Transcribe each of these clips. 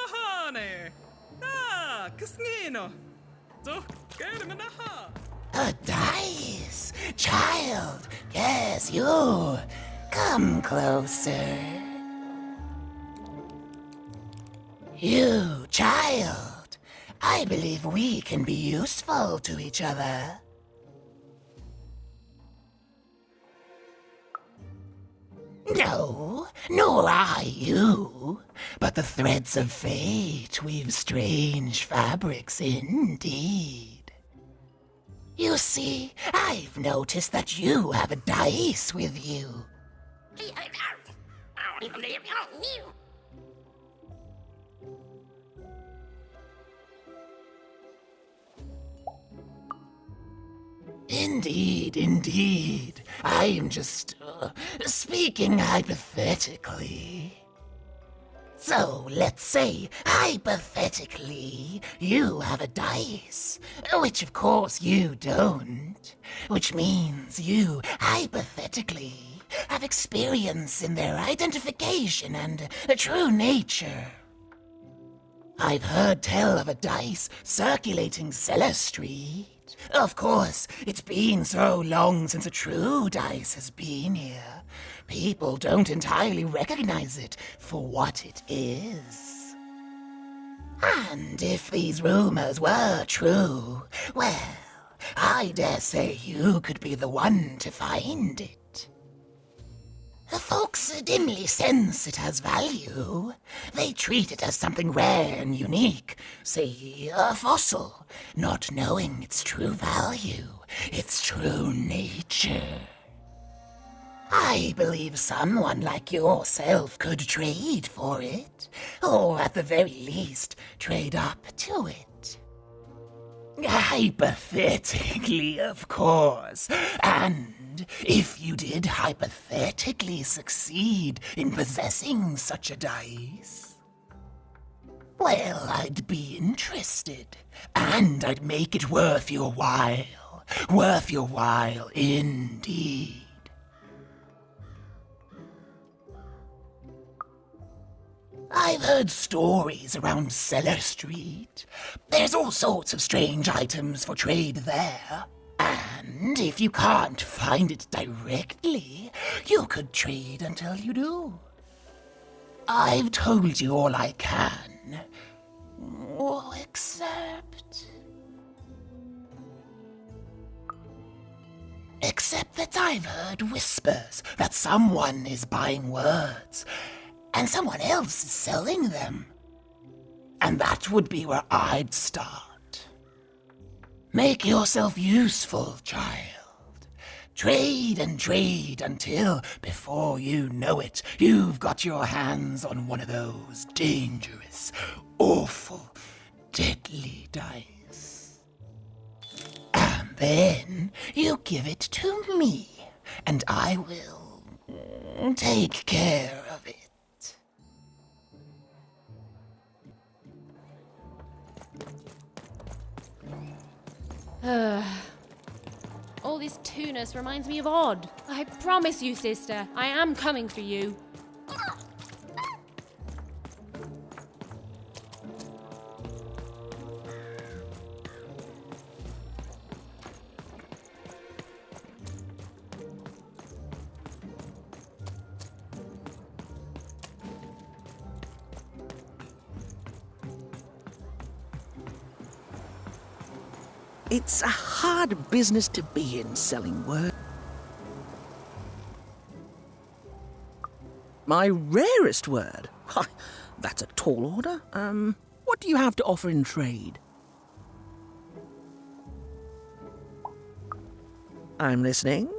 Mahane! Ah, Casnino! So, Germanaha! A dice! Child, yes, you! Come closer. You, child! I believe we can be useful to each other. No, nor I you. But the threads of fate weave strange fabrics indeed. You see, I've noticed that you have a dice with you. Indeed. I am just speaking hypothetically. So, let's say, hypothetically, you have a dice, which of course you don't, which means you, hypothetically, have experience in their identification and true nature. I've heard tell of a dice circulating Cellar Street. Of course, it's been so long since a true dice has been here. People don't entirely recognize it for what it is. And if these rumors were true, well, I dare say you could be the one to find it. Folks dimly sense it has value. They treat it as something rare and unique, say a fossil, not knowing its true value, its true nature. I believe someone like yourself could trade for it, or at the very least, trade up to it. Hypothetically, of course, and if you did hypothetically succeed in possessing such a dice, well, I'd be interested, and I'd make it worth your while indeed. I've heard stories around Cellar Street. There's all sorts of strange items for trade there. And if you can't find it directly, you could trade until you do. I've told you all I can. Except that I've heard whispers that someone is buying words, and someone else is selling them. And that would be where I'd start. Make yourself useful, child. Trade and trade until, before you know it, you've got your hands on one of those dangerous, awful, deadly dice. And then you give it to me, and I will take care of it. All this tunus reminds me of Odd. I promise you, sister, I am coming for you. It's a hard business to be in, selling words. My rarest word? That's a tall order. What do you have to offer in trade? I'm listening.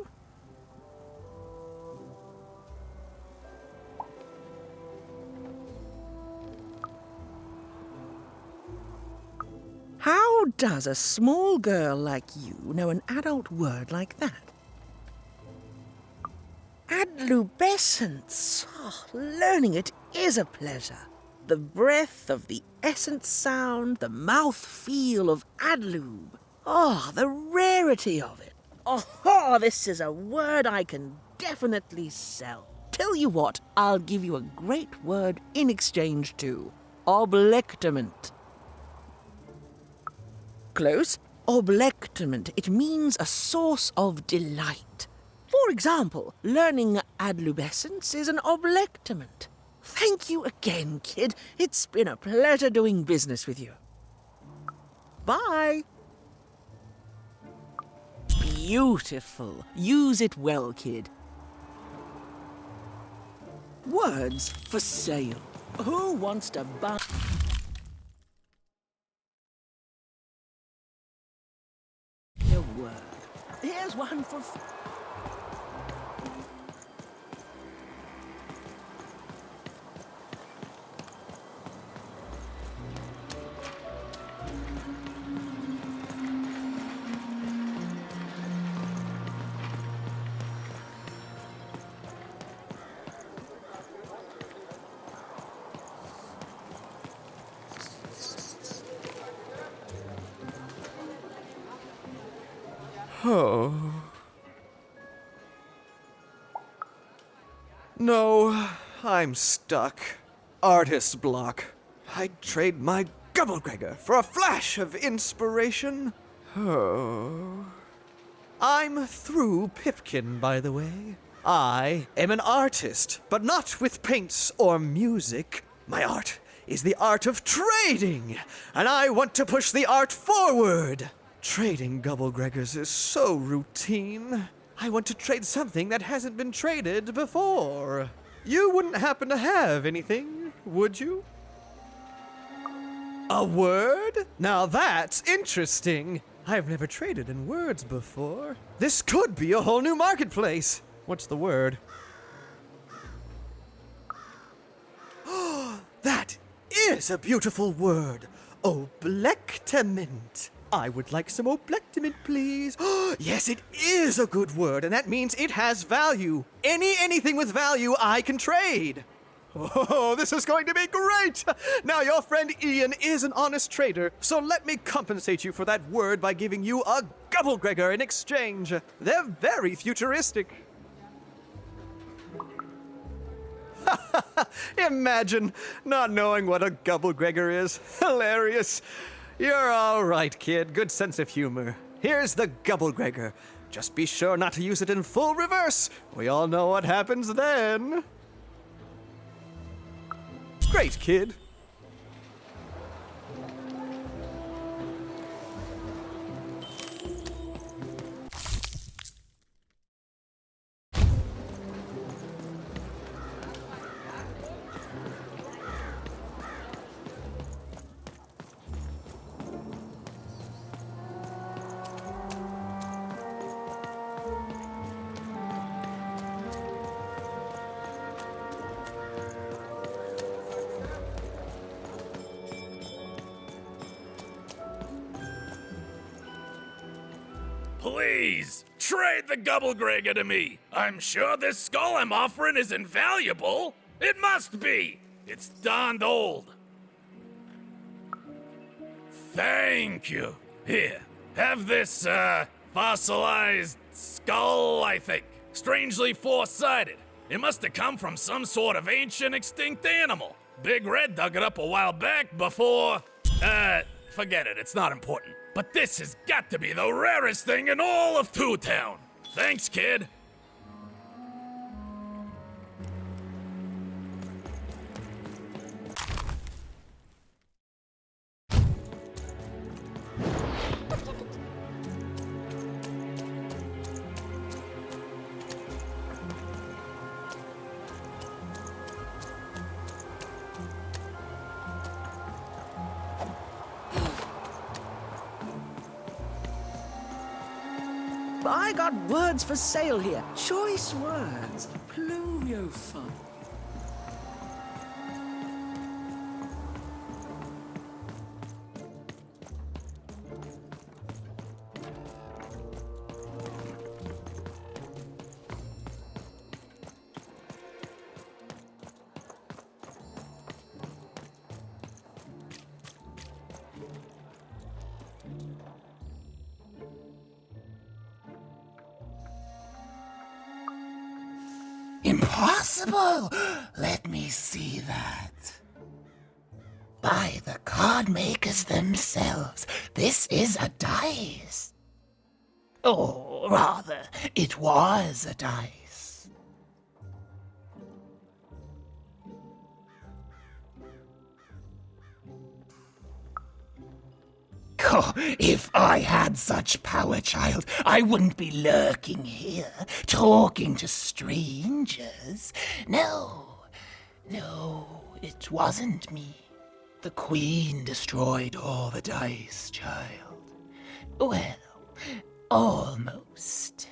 How does a small girl like you know an adult word like that? Adlubescence. Oh, learning it is a pleasure. The breath of the essence sound, the mouth feel of adlub. Oh, the rarity of it. Oh, this is a word I can definitely sell. Tell you what, I'll give you a great word in exchange too. Oblectament. Close. Oblectament. It means a source of delight. For example, learning adlubescence is an oblectament. Thank you again, kid. It's been a pleasure doing business with you. Bye. Beautiful. Use it well, kid. Words for sale. Who wants to buy? Your word. Here's one for... Oh. No, I'm stuck. Artist's block. I'd trade my Gubblegregor for a flash of inspiration. Oh. I'm through Pipkin, by the way. I am an artist, but not with paints or music. My art is the art of trading, and I want to push the art forward. Trading Gubblegregors is so routine. I want to trade something that hasn't been traded before. You wouldn't happen to have anything, would you? A word? Now that's interesting. I've never traded in words before. This could be a whole new marketplace. What's the word? That is a beautiful word. Oblectament. I would like some oblectament, please. Yes, it is a good word, and that means it has value. Anything with value I can trade. Oh, this is going to be great! Now, your friend Ian is an honest trader, so let me compensate you for that word by giving you a Gubblegregor in exchange. They're very futuristic. Imagine not knowing what a Gubblegregor is. Hilarious. You're all right, kid. Good sense of humor. Here's the Gubblegregor. Just be sure not to use it in full reverse. We all know what happens then. Great, kid. Please, trade the Gubblegregor to me. I'm sure this skull I'm offering is invaluable. It must be. It's darned old. Thank you. Here, have this, fossilized skull, I think. Strangely four-sided. It must have come from some sort of ancient extinct animal. Big Red dug it up a while back before... forget it, it's not important. But this has got to be the rarest thing in all of Two Town. Thanks, kid. I got words for sale here. Choice words. Pluviophone. Impossible! Let me see that. by the card makers themselves, this is a dice. Or rather, it was a dice. Oh, if I had such power, child, I wouldn't be lurking here, talking to strangers. No, it wasn't me. The Queen destroyed all the dice, child. Well, almost.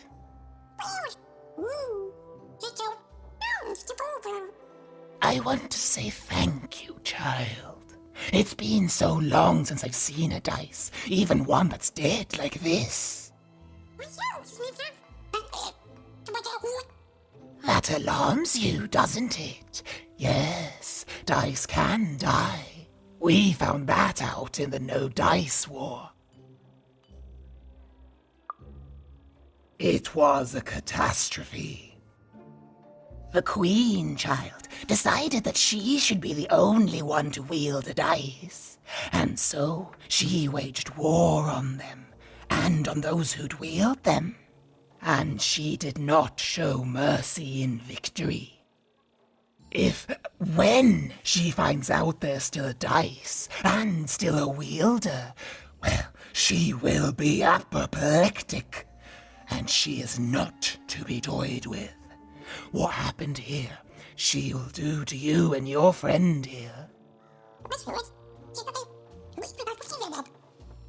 I want to say thank you, child. It's been so long since I've seen a dice, even one that's dead like this. That alarms you, doesn't it? Yes, dice can die. We found that out in the No Dice War. It was a catastrophe. The Queen, child, decided that she should be the only one to wield a dice, and so she waged war on them, and on those who'd wield them. And she did not show mercy in victory. When she finds out there's still a dice, and still a wielder, well, she will be apoplectic, and she is not to be toyed with. What happened here, she'll do to you and your friend here.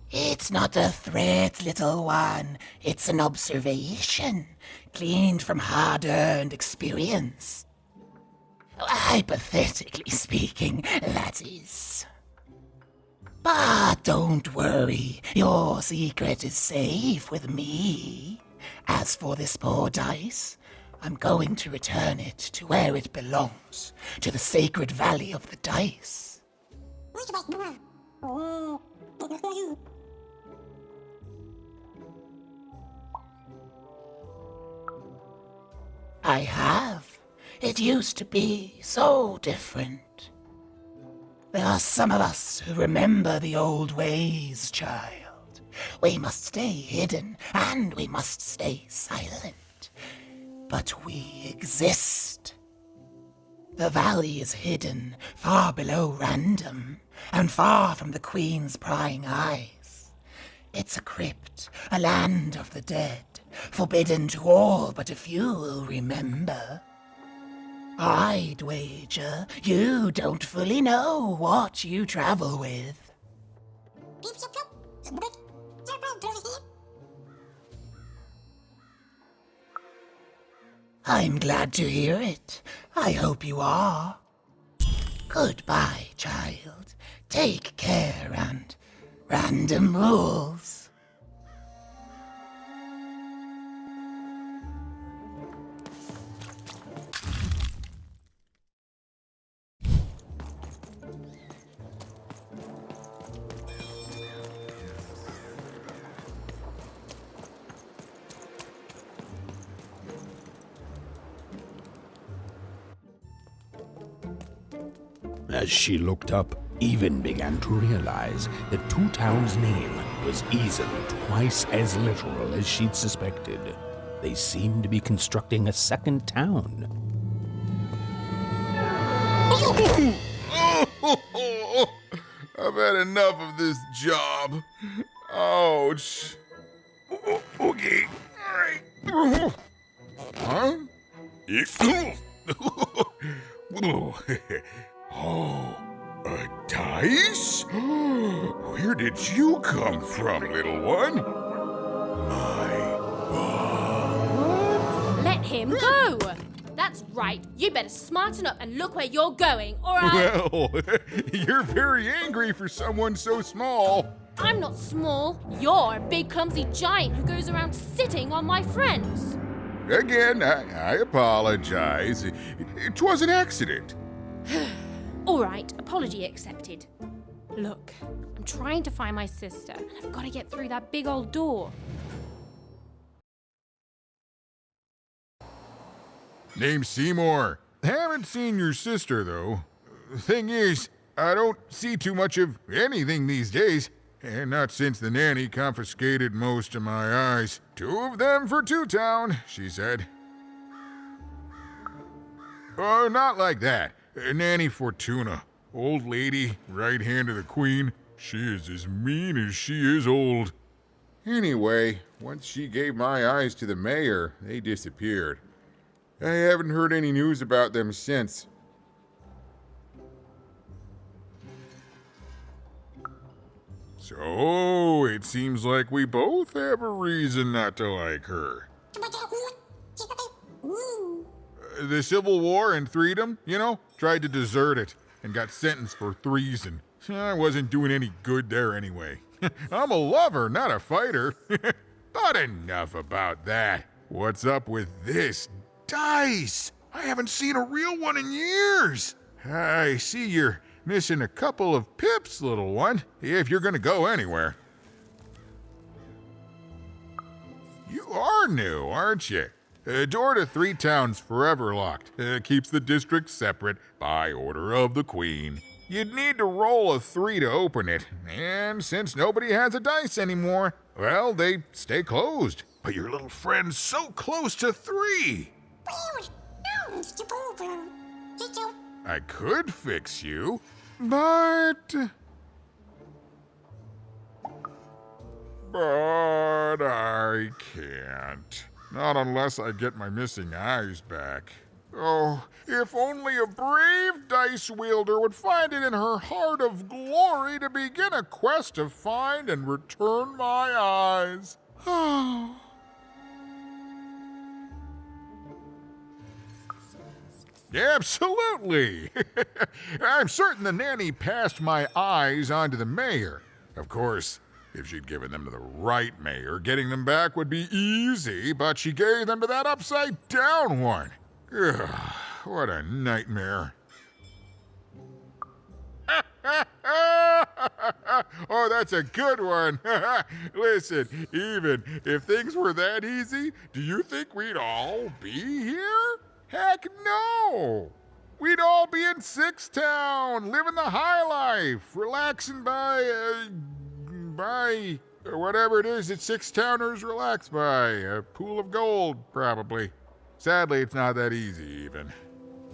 It's not a threat, little one. It's an observation, gleaned from hard-earned experience. Hypothetically speaking, that is. But don't worry, your secret is safe with me. As for this poor dice, I'm going to return it to where it belongs, to the sacred valley of the dice. I have. It used to be so different. There are some of us who remember the old ways, child. We must stay hidden, and we must stay silent. But we exist. The valley is hidden far below Random, and far from the Queen's prying eyes. It's a crypt, a land of the dead, forbidden to all but a few will remember. I'd wager you don't fully know what you travel with. I'm glad to hear it. I hope you are. Goodbye, child. Take care and Random rules. As she looked up, Even began to realize that Two Town's name was easily twice as literal as she'd suspected. They seemed to be constructing a second town. I've had enough of this job. Ouch. Okay. All right. Huh? Oh, a dice? Where did you come from, little one? My God. Let him go! That's right. You better smarten up and look where you're going, or Well, you're very angry for someone so small. I'm not small. You're a big, clumsy giant who goes around sitting on my friends. Again, I apologize. It was an accident. All right, apology accepted. Look, I'm trying to find my sister, and I've got to get through that big old door. Name's Seymour. Haven't seen your sister, though. Thing is, I don't see too much of anything these days, and not since the nanny confiscated most of my eyes. 2 of them for Two Town, she said. Oh, not like that. Nanny Fortuna. Old lady, right hand of the queen. She is as mean as she is old. Anyway, once she gave my eyes to the mayor, they disappeared. I haven't heard any news about them since. So, it seems like we both have a reason not to like her. The Civil War and Freedom, you know, tried to desert it and got sentenced for treason. I wasn't doing any good there anyway. I'm a lover, not a fighter. But enough about that. What's up with this dice? I haven't seen a real one in years. I see you're missing a couple of pips, little one, if you're gonna go anywhere. You are new, aren't you? Door to Three Towns forever locked. Keeps the district separate by order of the Queen. You'd need to roll a 3 to open it, and since nobody has a dice anymore, well, they stay closed. But your little friend's so close to 3. I could fix you, but I can't. Not unless I get my missing eyes back. Oh, if only a brave dice wielder would find it in her heart of glory to begin a quest to find and return my eyes. Absolutely. I'm certain the nanny passed my eyes on to the mayor. Of course, if she'd given them to the right mayor, getting them back would be easy, but she gave them to that upside-down one. Ugh, what a nightmare. Oh, that's a good one. Listen, even if things were that easy, do you think we'd all be here? Heck no! We'd all be in Six Town, living the high life, relaxing by whatever it is that Six Towners relax by. A pool of gold, probably. Sadly, it's not that easy, even.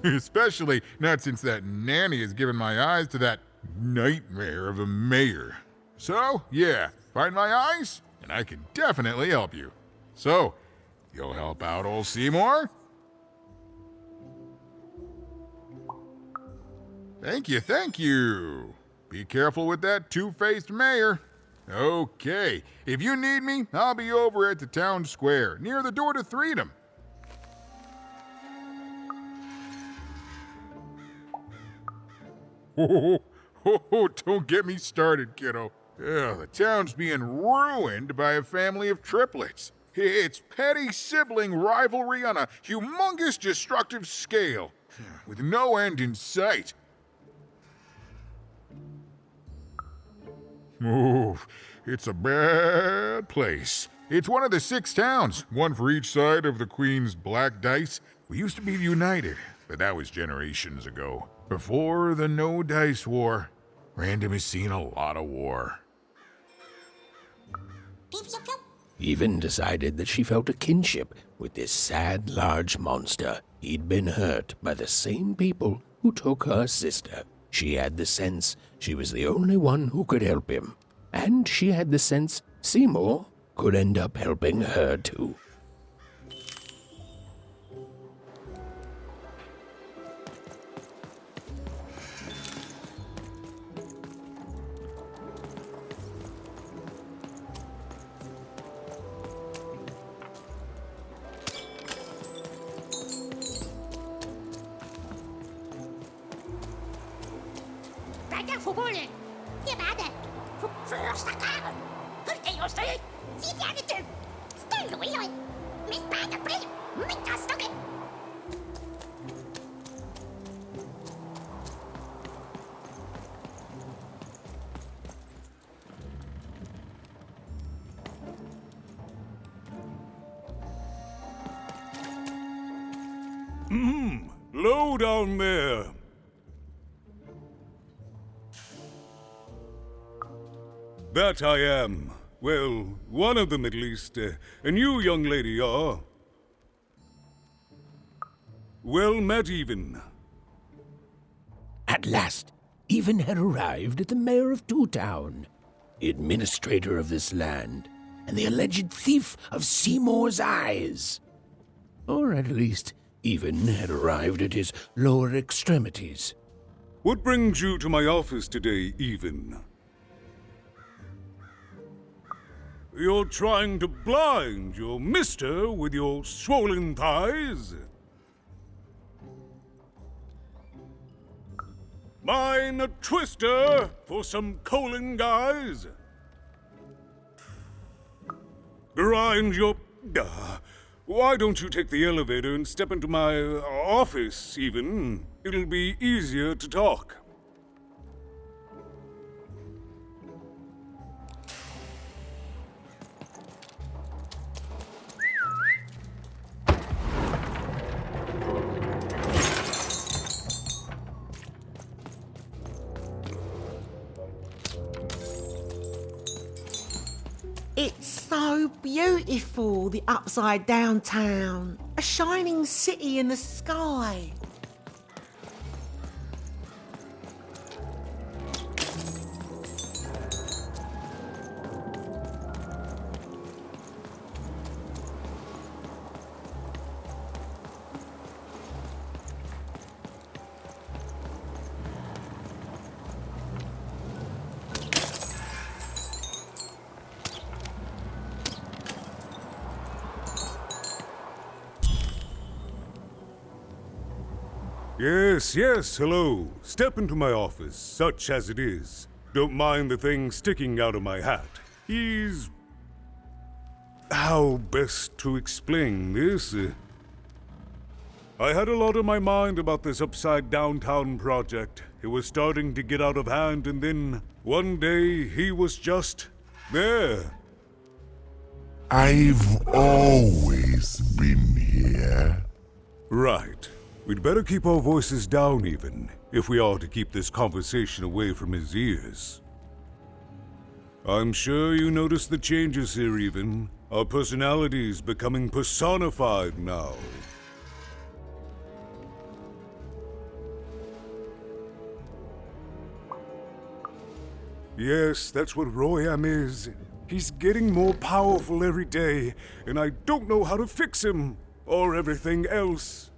Especially not since that nanny has given my eyes to that nightmare of a mayor. So, yeah, find my eyes, and I can definitely help you. So, you'll help out old Seymour? Thank you, thank you. Be careful with that two-faced mayor. Okay, if you need me, I'll be over at the town square, near the door to Freedom. Oh, don't get me started, kiddo. The town's being ruined by a family of triplets. It's petty sibling rivalry on a humongous destructive scale, with no end in sight. Oh, it's a bad place. It's one of the 6 towns, one for each side of the Queen's black dice. We used to be united, but that was generations ago. Before the No Dice War, Random has seen a lot of war. Even decided that she felt a kinship with this sad, large monster. He'd been hurt by the same people who took her sister. She had the sense she was the only one who could help him. And she had the sense Seymour could end up helping her too. Low down there. That I am. Well, one of them at least. And you, young lady, are... well met, Even. At last, Even had arrived at the mayor of Two Town, the administrator of this land, and the alleged thief of Seymour's eyes. Or at least, Even had arrived at his lower extremities. What brings you to my office today, Even? You're trying to blind your mister with your swollen thighs? Mine a twister for some colon guys? Grind your... why don't you take the elevator and step into my office, Even? It'll be easier to talk. It's so beautiful, the upside down town. A shining city in the sky. Yes, hello. Step into my office, such as it is. Don't mind the thing sticking out of my hat. He's... how best to explain this? I had a lot on my mind about this upside downtown project. It was starting to get out of hand, and then one day he was just there. I've always been here. Right. We'd better keep our voices down, Even, if we are to keep this conversation away from his ears. I'm sure you noticed the changes here, Even. Our personalities becoming personified now. Yes, that's what Royam is. He's getting more powerful every day, and I don't know how to fix him, or everything else.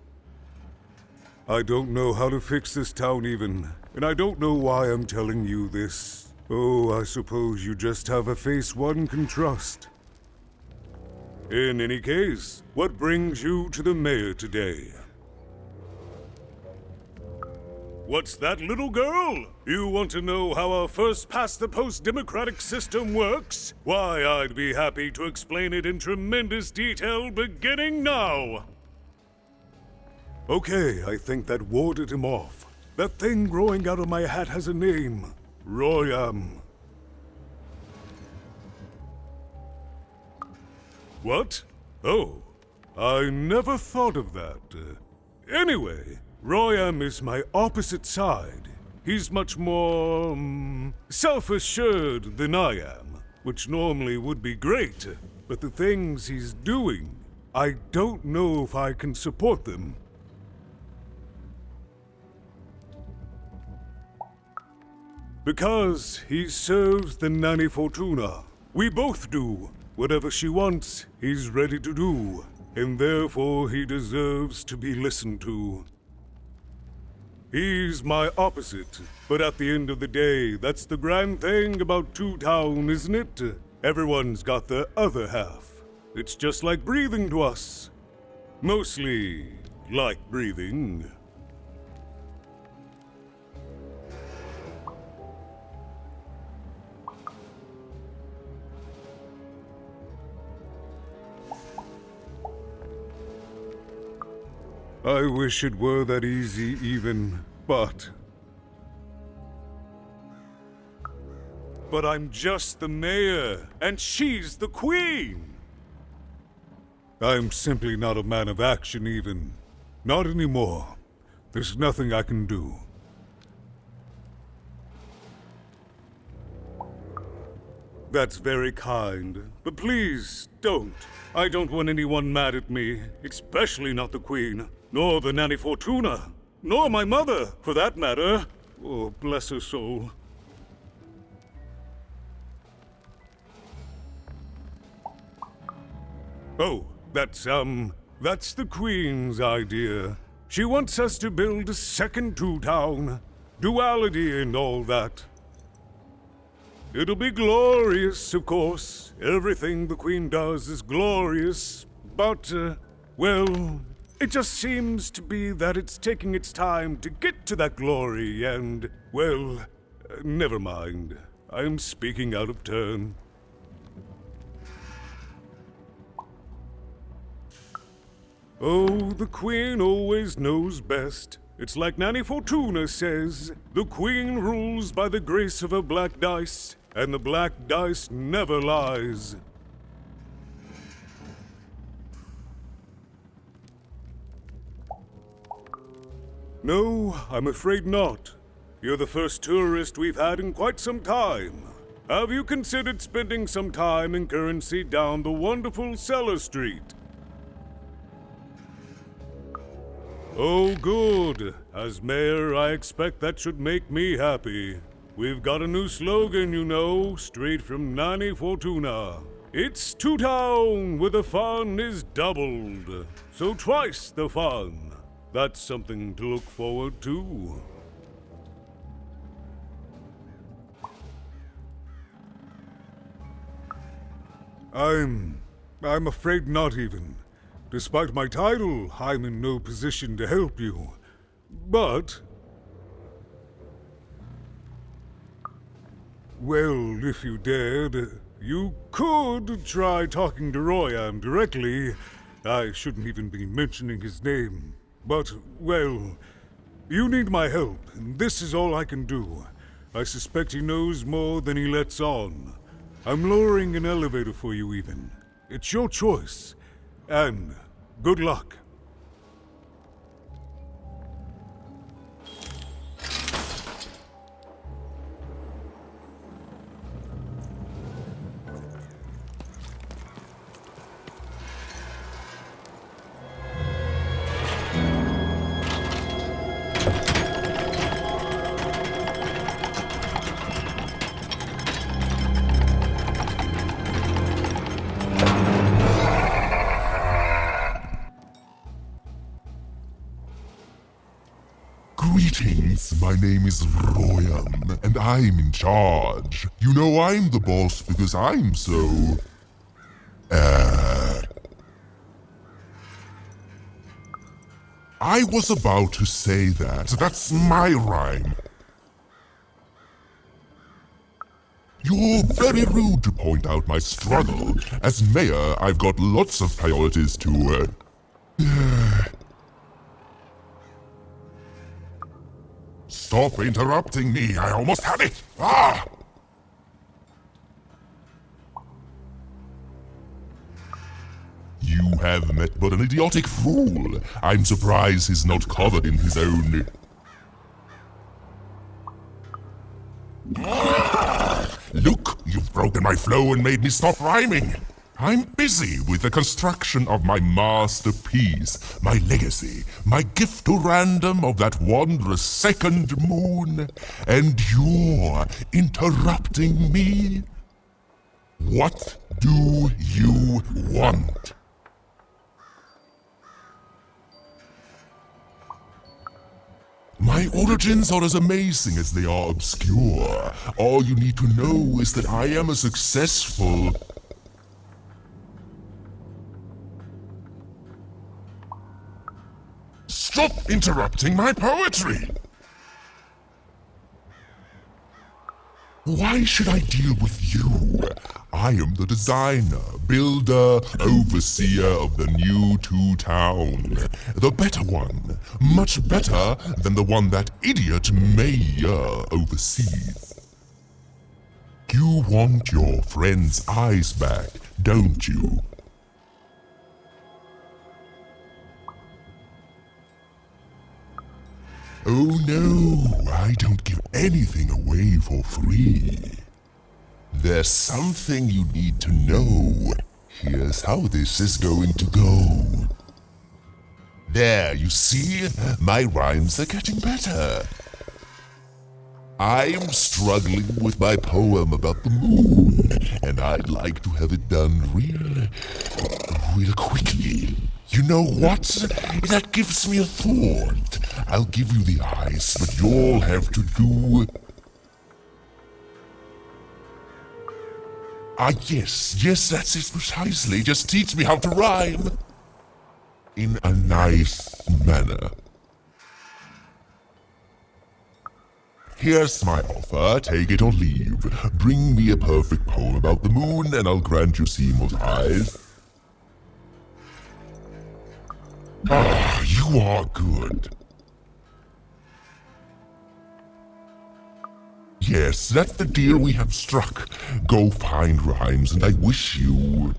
I don't know how to fix this town, Even, and I don't know why I'm telling you this. Oh, I suppose you just have a face one can trust. In any case, what brings you to the mayor today? What's that, little girl? You want to know how our first-past-the-post democratic system works? Why, I'd be happy to explain it in tremendous detail beginning now. Okay, I think that warded him off. That thing growing out of my hat has a name. Royam. What? Oh, I never thought of that. Anyway, Royam is my opposite side. He's much more, self-assured than I am, which normally would be great, but the things he's doing, I don't know if I can support them. Because he serves the Nanny Fortuna. We both do. Whatever she wants, he's ready to do. And therefore he deserves to be listened to. He's my opposite. But at the end of the day, that's the grand thing about Two Town, isn't it? Everyone's got their other half. It's just like breathing to us. Mostly like breathing. I wish it were that easy, Even, but I'm just the mayor, and she's the queen! I'm simply not a man of action, Even. Not anymore. There's nothing I can do. That's very kind, but please don't. I don't want anyone mad at me, especially not the Queen, nor the Nanny Fortuna, nor my mother, for that matter. Oh, bless her soul. Oh, that's the Queen's idea. She wants us to build a second Two Town. Duality and all that. It'll be glorious, of course. Everything the Queen does is glorious. But, well, it just seems to be that it's taking its time to get to that glory, and, well, never mind. I'm speaking out of turn. Oh, the Queen always knows best. It's like Nanny Fortuna says, the Queen rules by the grace of her black dice, and the black dice never lies. No, I'm afraid not. You're the first tourist we've had in quite some time. Have you considered spending some time in currency down the wonderful Cellar Street? Oh, good. As mayor, I expect that should make me happy. We've got a new slogan, you know, straight from Nanny Fortuna. It's Two Town, where the fun is doubled. So twice the fun. That's something to look forward to. I'm afraid not even. Despite my title, I'm in no position to help you. But... well, if you dared, you could try talking to Royan directly. I shouldn't even be mentioning his name. But, well, you need my help, and this is all I can do. I suspect he knows more than he lets on. I'm lowering an elevator for you even. It's your choice. And good luck. Greetings, my name is Royan, and I'm in charge. You know I'm the boss because I'm so... I was about to say that. That's my rhyme. You're very rude to point out my struggle. As mayor, I've got lots of priorities to, Stop interrupting me, I almost had it! Ah! You have met but an idiotic fool. I'm surprised he's not covered in his own... Look, you've broken my flow and made me stop rhyming. I'm busy with the construction of my masterpiece, my legacy, my gift to random of that wondrous second moon, and you're interrupting me? What do you want? My origins are as amazing as they are obscure. All you need to know is that I am a successful... Stop interrupting my poetry! Why should I deal with you? I am the designer, builder, overseer of the new Two Town. The better one. Much better than the one that idiot mayor oversees. You want your friend's eyes back, don't you? Oh no, I don't give anything away for free. there's something you need to know. Here's how this is going to go. There, you see? My rhymes are getting better. I'm struggling with my poem about the moon, and I'd like to have it done real quickly. You know what? That gives me a thought. I'll give you the ice, but you'll have to do... yes, that's it precisely. Just teach me how to rhyme. In a nice manner. Here's my offer, take it or leave. Bring me a perfect poem about the moon, and I'll grant you Seymour's eyes. Ah, you are good. Yes, that's the deal we have struck. Go find rhymes, and I wish you...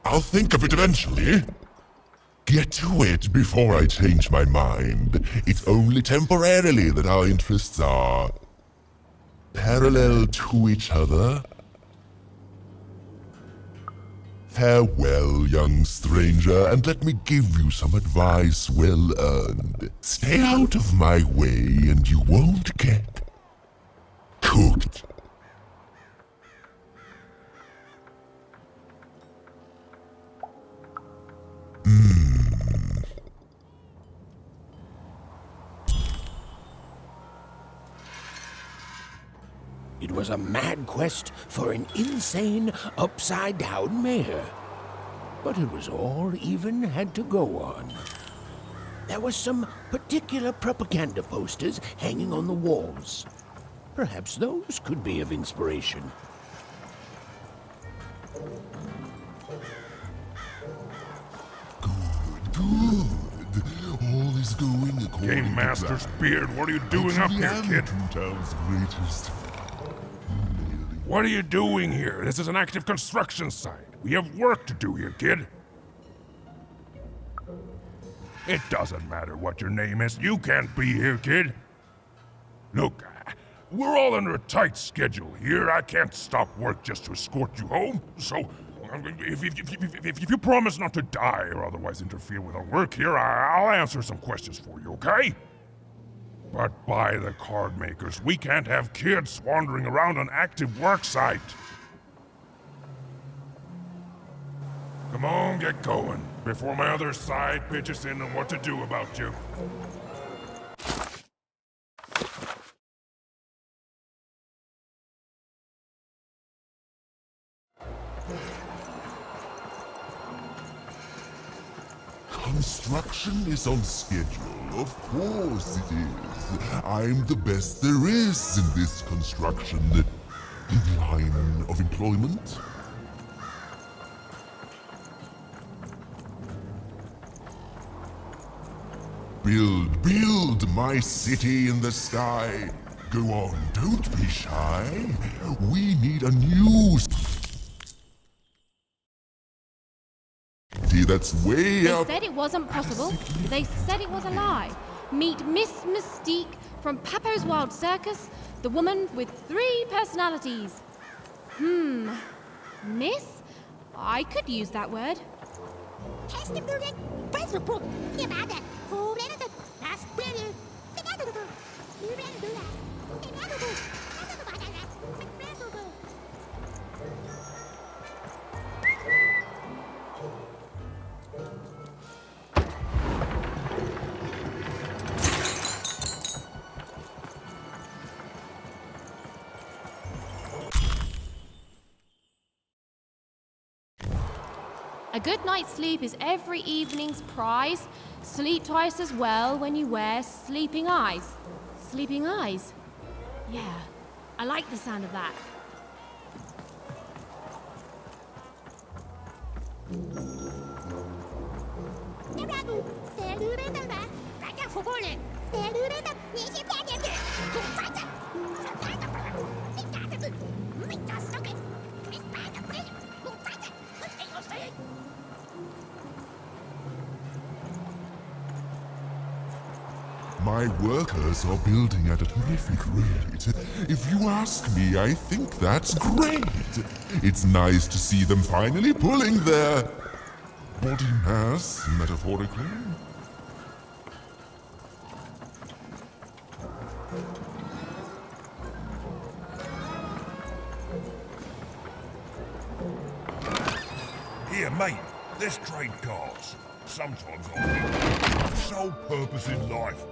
I'll think of it eventually. Get to it before I change my mind. It's only temporarily that our interests are... parallel to each other. Farewell, young stranger, and let me give you some advice well earned. Stay out of my way, and you won't get... cooked. It was a mad quest for an insane, upside-down mayor. But it was all Even had to go on. There were some particular propaganda posters hanging on the walls. Perhaps those could be of inspiration. Good. All is going according Game Master's beard, what are you doing up here, kid? Town's greatest. What are you doing here? This is an active construction site. We have work to do here, kid. It doesn't matter what your name is. You can't be here, kid. Look, we're all under a tight schedule here. I can't stop work just to escort you home. So, if you promise not to die or otherwise interfere with our work here, I'll answer some questions for you, okay? But by the card makers, we can't have kids wandering around an active work site. Come on, get going, before my other side pitches in on what to do about you. Construction is on schedule. Of course it is. I'm the best there is in this construction line of employment. Build my city in the sky. Go on, don't be shy. We need a new city that's way They up. said it wasn't possible. They said it was a lie. Meet Miss Mystique from Papo's Wild Circus, the woman with 3 personalities. Miss? I could use that word. A good night's sleep is every evening's prize. Sleep twice as well when you wear sleeping eyes. Sleeping eyes? Yeah, I like the sound of that. My workers are building at a terrific rate. If you ask me, I think that's great. It's nice to see them finally pulling their body mass, metaphorically. Here, mate, let's trade cards. Sometimes I think sole purpose in life.